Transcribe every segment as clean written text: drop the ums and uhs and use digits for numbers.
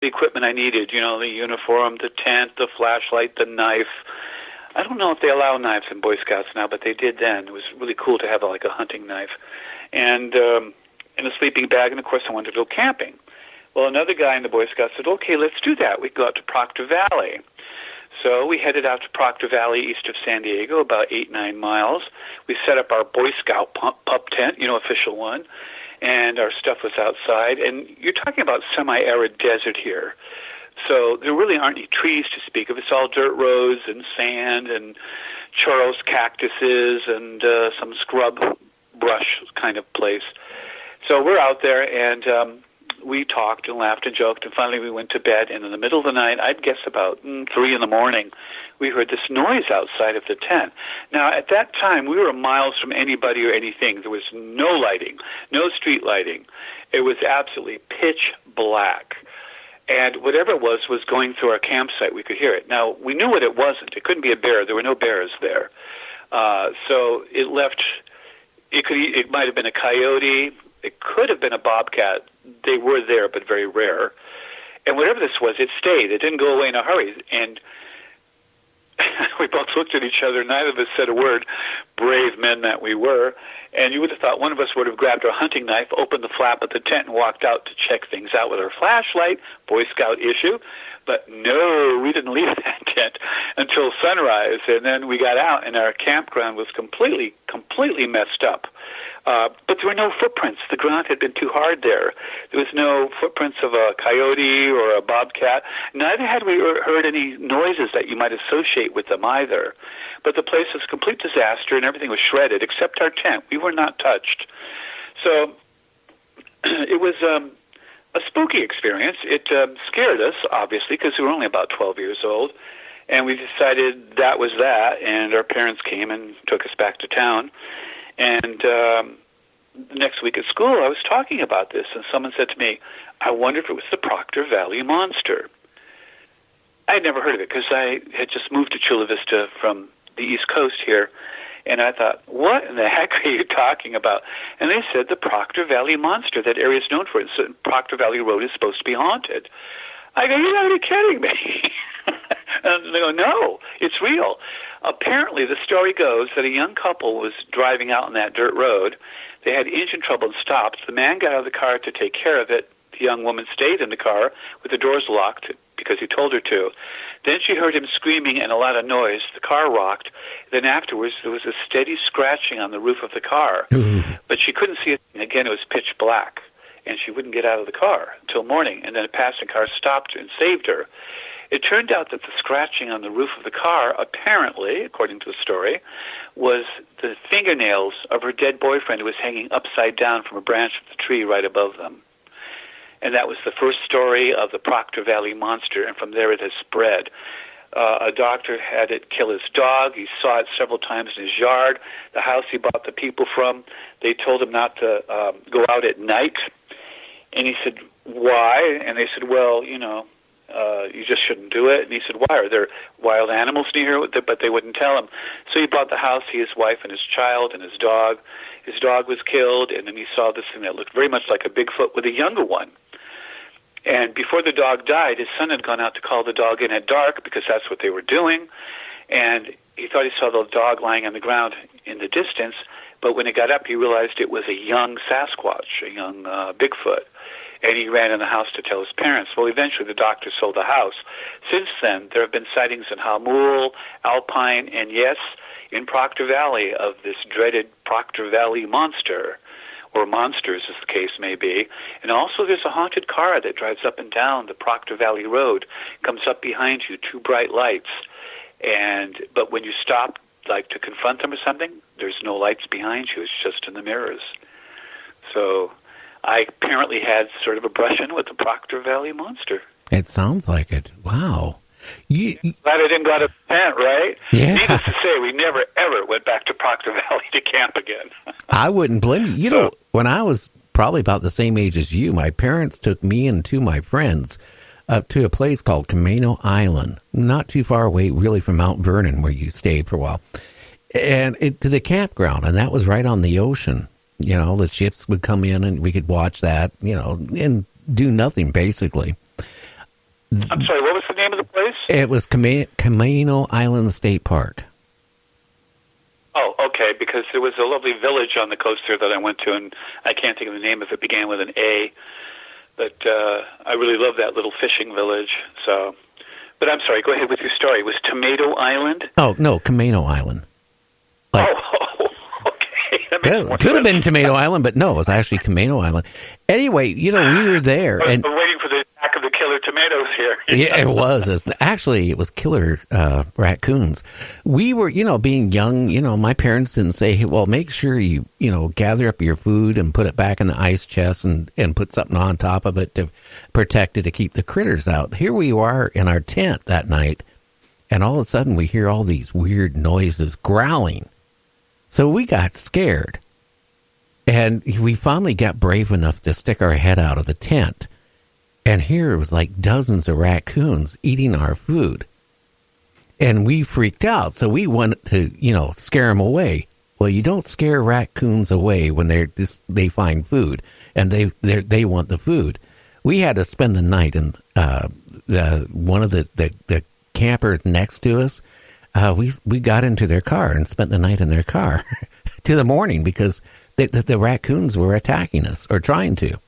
the equipment I needed, the uniform, the tent, the flashlight, the knife. I don't know if they allow knives in Boy Scouts now, but they did then. It was really cool to have like a hunting knife. And a sleeping bag, and of course I wanted to go camping. Well, another guy in the Boy Scouts said, okay, let's do that. We go out to Proctor Valley. So we headed out to Proctor Valley east of San Diego, about 8-9 miles. We set up our Boy Scout pup tent, official one, and our stuff was outside. And you're talking about semi-arid desert here. So there really aren't any trees to speak of. It's all dirt roads and sand and churros cactuses and some scrub brush kind of place. So we're out there, and we talked and laughed and joked, and finally we went to bed. And in the middle of the night, I'd guess about 3 in the morning, we heard this noise outside of the tent. Now, at that time, we were miles from anybody or anything. There was no lighting, no street lighting. It was absolutely pitch black. And whatever it was going through our campsite. We could hear it. Now, we knew what it wasn't. It couldn't be a bear. There were no bears there. So it left, it might have been a coyote. It could have been a bobcat. They were there, but very rare. And whatever this was, it stayed. It didn't go away in a hurry. And we both looked at each other. Neither of us said a word, brave men that we were. And you would have thought one of us would have grabbed our hunting knife, opened the flap of the tent, and walked out to check things out with our flashlight, Boy Scout issue. But no, we didn't leave that tent until sunrise. And then we got out, and our campground was completely messed up. But there were no footprints. The ground had been too hard there. There was no footprints of a coyote or a bobcat. Neither had we heard any noises that you might associate with them either. But the place was a complete disaster, and everything was shredded except our tent. We were not touched. So it was a spooky experience. It scared us, obviously, because we were only about 12 years old. And we decided that was that, and our parents came and took us back to town. And the next week at school, I was talking about this, and someone said to me, I wonder if it was the Proctor Valley Monster. I had never heard of it because I had just moved to Chula Vista from the East Coast here, and I thought, what in the heck are you talking about? And they said the Proctor Valley Monster, that area is known for it. So Proctor Valley Road is supposed to be haunted. I go, you're not kidding me. And they go, no, it's real. Apparently, the story goes that a young couple was driving out on that dirt road. They had engine trouble and stopped. The man got out of the car to take care of it. The young woman stayed in the car with the doors locked because he told her to. Then she heard him screaming and a lot of noise. The car rocked. Then afterwards, there was a steady scratching on the roof of the car. But she couldn't see it. And again, it was pitch black. And she wouldn't get out of the car until morning. And then a passing car stopped her and saved her. It turned out that the scratching on the roof of the car, apparently, according to the story, was the fingernails of her dead boyfriend who was hanging upside down from a branch of the tree right above them. And that was the first story of the Proctor Valley Monster, and from there it has spread. A doctor had it kill his dog. He saw it several times in his yard. The house he bought the people from, they told him not to go out at night. And he said, why? And they said, well, you just shouldn't do it. And he said, why? Are there wild animals near here? But they wouldn't tell him. So he bought the house, his wife and his child and his dog. His dog was killed, and then he saw this thing that looked very much like a Bigfoot with a younger one. And before the dog died, his son had gone out to call the dog in at dark because that's what they were doing. And he thought he saw the dog lying on the ground in the distance, but when he got up, he realized it was a young Sasquatch, a young Bigfoot. And he ran in the house to tell his parents. Well, eventually the doctor sold the house. Since then, there have been sightings in Hamul, Alpine, and yes, in Proctor Valley of this dreaded Proctor Valley Monster, or monsters as the case may be. And also there's a haunted car that drives up and down the Proctor Valley Road, comes up behind you, 2 bright lights. But when you stop, like to confront them or something, there's no lights behind you. It's just in the mirrors. So I apparently had sort of a brush-in with the Proctor Valley Monster. It sounds like it. Wow. Glad I didn't go out of the tent, right? Yeah. Needless to say, we never, ever went back to Proctor Valley to camp again. I wouldn't blame you. You know, when I was probably about the same age as you, my parents took me and 2 of my friends up to a place called Camino Island, not too far away, really, from Mount Vernon, where you stayed for a while, and to the campground, and that was right on the ocean. You know, the ships would come in, and we could watch that, and do nothing, basically. I'm sorry, what was the name of the place? It was Camino Island State Park. Oh, okay, because there was a lovely village on the coast there that I went to, and I can't think of the name if it began with an A, but I really love that little fishing village. So, but I'm sorry, go ahead with your story. It was Tomato Island? Oh, no, Camino Island. Like, okay. Well, it could have been Tomato Island, but no, it was actually Camino Island. Anyway, we were there. And I'm waiting for the attack of the killer tomatoes here. Yeah, it was. It was killer raccoons. We were, being young, my parents didn't say, hey, well, make sure you, gather up your food and put it back in the ice chest and put something on top of it to protect it, to keep the critters out. Here we are in our tent that night, and all of a sudden we hear all these weird noises, growling. So we got scared, and we finally got brave enough to stick our head out of the tent. And here it was like dozens of raccoons eating our food. And we freaked out. So we wanted to, scare them away. Well, you don't scare raccoons away when they find food and they want the food. We had to spend the night in one of the campers next to us. We got into their car and spent the night in their car to the morning because the raccoons were attacking us or trying to.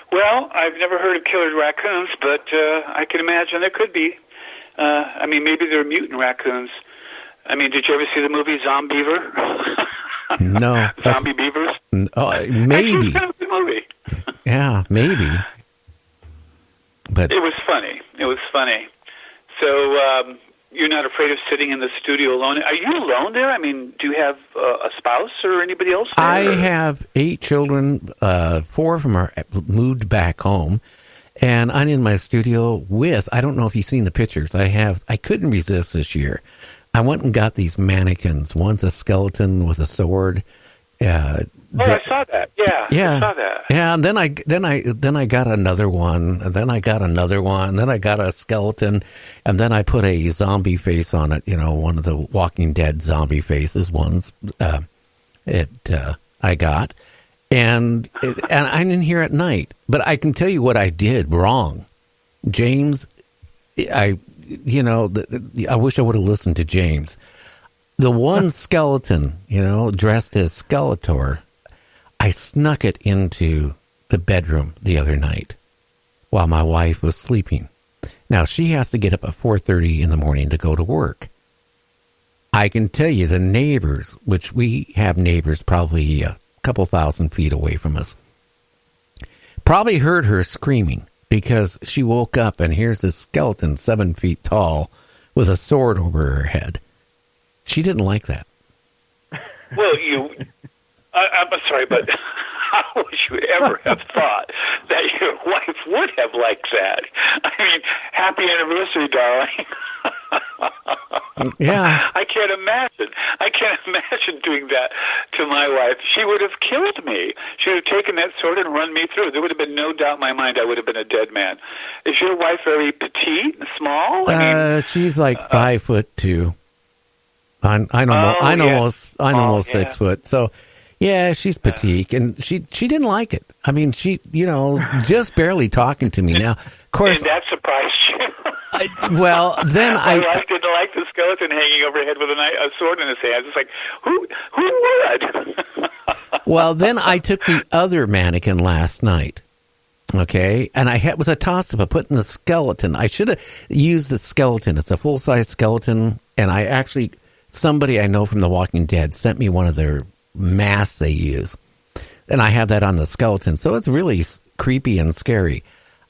Well, I've never heard of killer raccoons, but I can imagine there could be. Maybe they're mutant raccoons. Did you ever see the movie Zombeaver? No. Zombie Beavers? Maybe. It's kind of a good movie. Yeah, maybe. But it was funny. So you're not afraid of sitting in the studio alone? Are you alone there? Do you have a spouse or anybody else there? I have 8 children. 4 of them are moved back home. And I'm in my studio with, I don't know if you've seen the pictures. I couldn't resist this year. I went and got these mannequins. One's a skeleton with a sword. I saw that. Yeah, I saw that. Yeah, and then I got another one, and then I got another one, and then I got a skeleton, and then I put a zombie face on it. One of the Walking Dead zombie faces. I got, and I'm in here at night. But I can tell you what I did wrong, James. I wish I would have listened to James. The one skeleton, dressed as Skeletor, I snuck it into the bedroom the other night while my wife was sleeping. Now, she has to get up at 4:30 in the morning to go to work. I can tell you the neighbors, which we have neighbors probably a couple thousand feet away from us, probably heard her screaming because she woke up and here's this skeleton 7 feet tall with a sword over her head. She didn't like that. Well, I'm sorry, but how would you ever have thought that your wife would have liked that? Happy anniversary, darling. Yeah. I can't imagine doing that to my wife. She would have killed me. She would have taken that sword and run me through. There would have been no doubt in my mind I would have been a dead man. Is your wife very petite and small? She's like 5'2". I'm almost 6 foot. So, yeah, she's petite, and she didn't like it. She, just barely talking to me now. Of course, and that surprised you. Then my wife didn't like the skeleton hanging over her head with a sword in his hands. It's like, who would? Well, then I took the other mannequin last night. Okay, and it was a toss-up of putting the skeleton. I should have used the skeleton. It's a full-size skeleton, and somebody I know from The Walking Dead sent me one of their masks they use, and I have that on the skeleton, so it's really creepy and scary.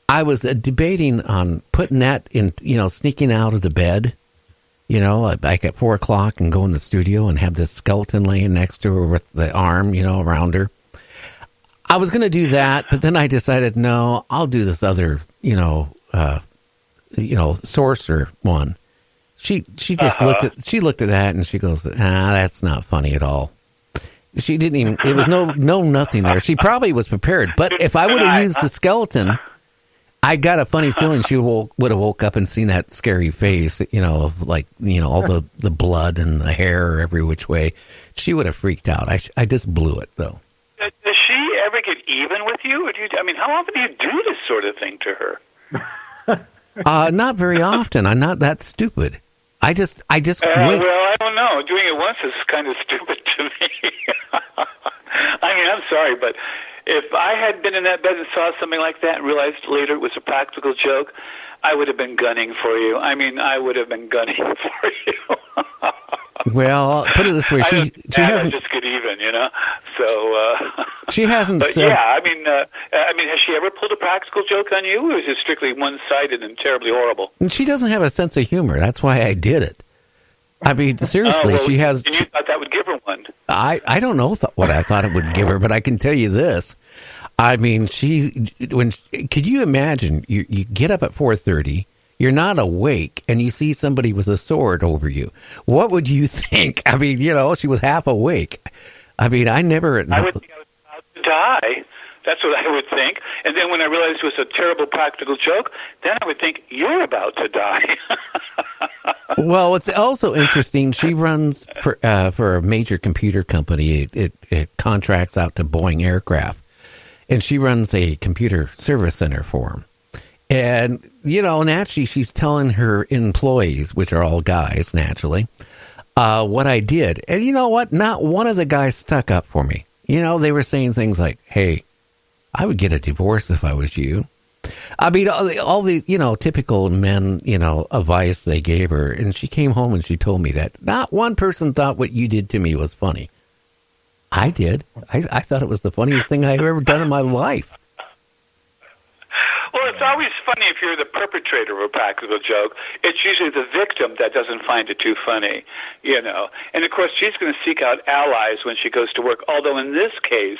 I was debating on putting that in, sneaking out of the bed, like at 4 o'clock and go in the studio and have this skeleton laying next to her with the arm, around her. I was going to do that, but then I decided, no, I'll do this other, sorcerer one. She just looked at that and she goes, that's not funny at all. She didn't even, it was no nothing there. She probably was prepared, but if I would have used the skeleton, I got a funny feeling she would have woke up and seen that scary face, of all the blood and the hair every which way. She would have freaked out. I just blew it though. Does she ever get even with you? Or how often do you do this sort of thing to her? Not very often. I'm not that stupid. I just wait. Well, I don't know. Doing it once is kind of stupid to me. I mean, I'm sorry, but if I had been in that bed and saw something like that and realized later it was a practical joke, I would have been gunning for you. I mean, I would have been gunning for you. Well, put it this way: she hasn't just get even, you know. So she hasn't. But said, yeah, I mean, has she ever pulled a practical joke on you, or is it strictly one-sided and terribly horrible? She doesn't have a sense of humor. That's why I did it. I mean, seriously, she has. And you thought that would give her one? I don't know what I thought it would give her, but I can tell you this. I mean, could you imagine? You get up at 4:30. You're not awake, and you see somebody with a sword over you. What would you think? I mean, she was half awake. I mean, I would think I was about to die. That's what I would think. And then when I realized it was a terrible practical joke, then I would think, you're about to die. Well, it's also interesting. She runs for a major computer company. It contracts out to Boeing aircraft. And she runs a computer service center for them. And, naturally, she's telling her employees, which are all guys, naturally, what I did. And you know what? Not one of the guys stuck up for me. They were saying things like, hey, I would get a divorce if I was you. I mean, all the, typical men, advice they gave her. And she came home and she told me that not one person thought what you did to me was funny. I did. I thought it was the funniest thing I've ever done in my life. Well, it's always funny if you're the perpetrator of a practical joke. It's usually the victim that doesn't find it too funny, And, of course, she's going to seek out allies when she goes to work. Although in this case,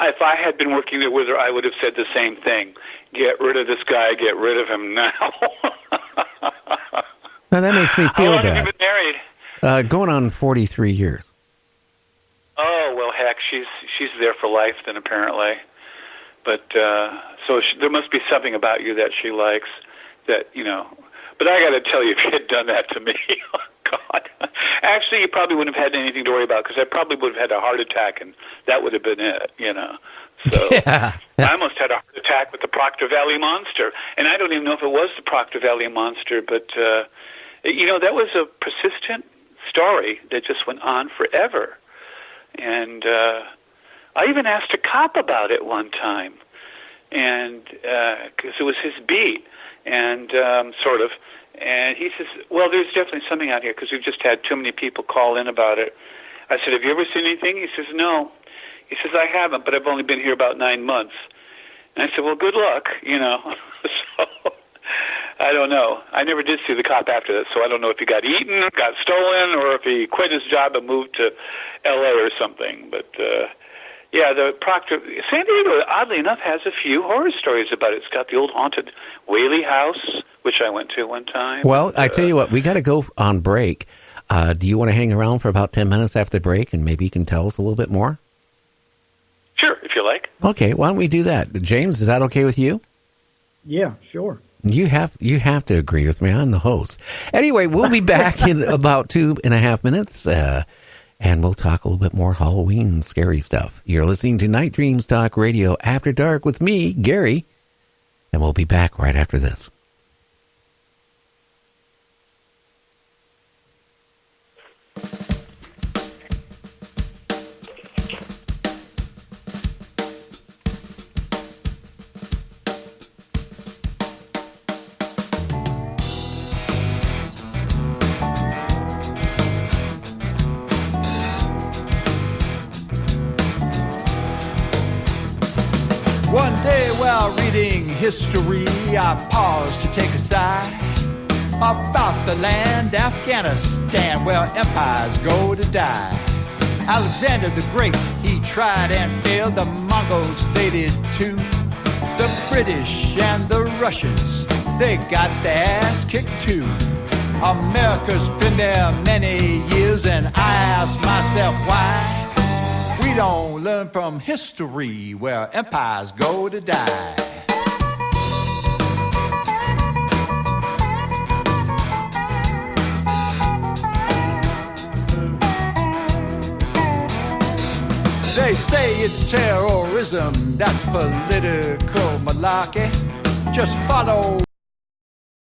if I had been working there with her, I would have said the same thing. Get rid of this guy. Get rid of him now. Now, that makes me feel bad. How long have you been married? Going on 43 years. Oh, well, heck, she's there for life then, apparently. But so there must be something about you that she likes that, But I got to tell you, if you had done that to me, oh, God. Actually, you probably wouldn't have had anything to worry about because I probably would have had a heart attack, and that would have been it, So yeah. I almost had a heart attack with the Proctor Valley Monster. And I don't even know if it was the Proctor Valley Monster, but, that was a persistent story that just went on forever. And I even asked a cop about it one time, and because it was his beat, and sort of. And he says, well, there's definitely something out here because we've just had too many people call in about it. I said, have you ever seen anything? He says, no. He says, I haven't, but I've only been here about 9 months. And I said, well, good luck, So I don't know. I never did see the cop after that, so I don't know if he got eaten, got stolen, or if he quit his job and moved to L.A. or something. But, yeah, the Proctor... San Diego, oddly enough, has a few horror stories about it. It's got the old haunted Whaley House, which I went to one time. Well, I tell you what, we got to go on break. Do you want to hang around for about 10 minutes after the break, and maybe you can tell us a little bit more? Sure, if you like. Okay, why don't we do that? James, is that okay with you? Yeah, sure. You have to agree with me. I'm the host. Anyway, we'll be back in about 2.5 minutes, and we'll talk a little bit more Halloween scary stuff. You're listening to Night Dreams Talk Radio After Dark with me, Gary, and we'll be back right after this. One day while reading history, I paused to take a sigh about the land Afghanistan, where empires go to die. Alexander the Great, he tried and failed. The Mongols, they did too. The British and the Russians, they got their ass kicked too. America's been there many years, and I ask myself why we don't learn from history, where empires go to die. They say it's terrorism, that's political malarkey. just follow